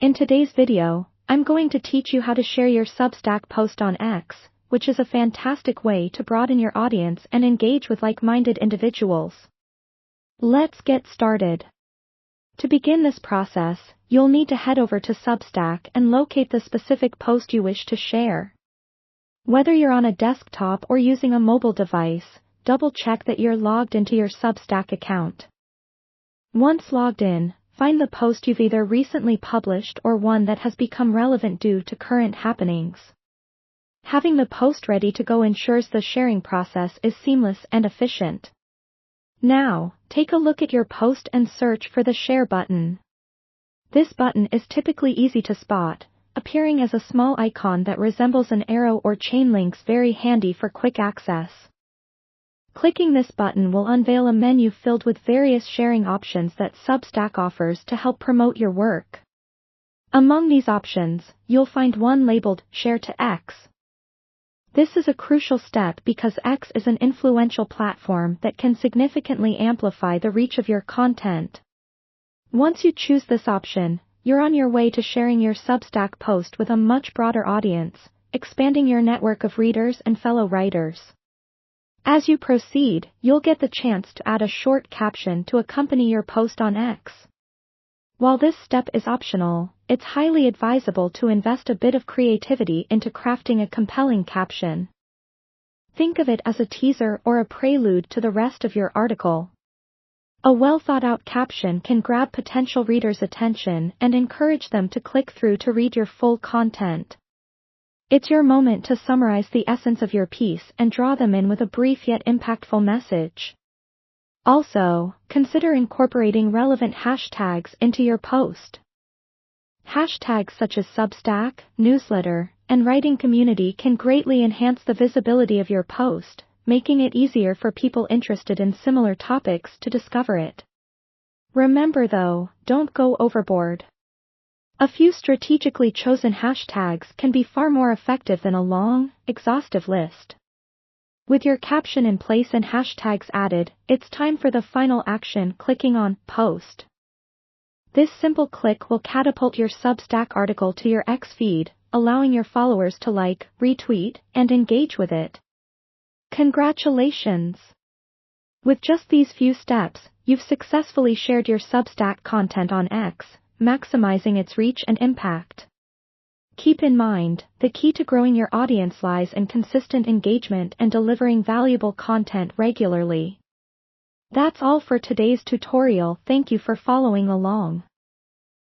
In today's video, I'm going to teach you how to share your Substack post on X, which is a fantastic way to broaden your audience and engage with like-minded individuals. Let's get started. To begin this process, you'll need to head over to Substack and locate the specific post you wish to share. Whether you're on a desktop or using a mobile device, double-check that you're logged into your Substack account. Once logged in, find the post you've either recently published or one that has become relevant due to current happenings. Having the post ready to go ensures the sharing process is seamless and efficient. Now, take a look at your post and search for the Share button. This button is typically easy to spot, appearing as a small icon that resembles an arrow or chain links, very handy for quick access. Clicking this button will unveil a menu filled with various sharing options that Substack offers to help promote your work. Among these options, you'll find one labeled Share to X. This is a crucial step because X is an influential platform that can significantly amplify the reach of your content. Once you choose this option, you're on your way to sharing your Substack post with a much broader audience, expanding your network of readers and fellow writers. As you proceed, you'll get the chance to add a short caption to accompany your post on X. While this step is optional, it's highly advisable to invest a bit of creativity into crafting a compelling caption. Think of it as a teaser or a prelude to the rest of your article. A well-thought-out caption can grab potential readers' attention and encourage them to click through to read your full content. It's your moment to summarize the essence of your piece and draw them in with a brief yet impactful message. Also, consider incorporating relevant hashtags into your post. Hashtags such as Substack, newsletter, and writing community can greatly enhance the visibility of your post, making it easier for people interested in similar topics to discover it. Remember though, don't go overboard. A few strategically chosen hashtags can be far more effective than a long, exhaustive list. With your caption in place and hashtags added, it's time for the final action: clicking on Post. This simple click will catapult your Substack article to your X feed, allowing your followers to like, retweet, and engage with it. Congratulations! With just these few steps, you've successfully shared your Substack content on X, maximizing its reach and impact. Keep in mind, the key to growing your audience lies in consistent engagement and delivering valuable content regularly. That's all for today's tutorial. Thank you for following along.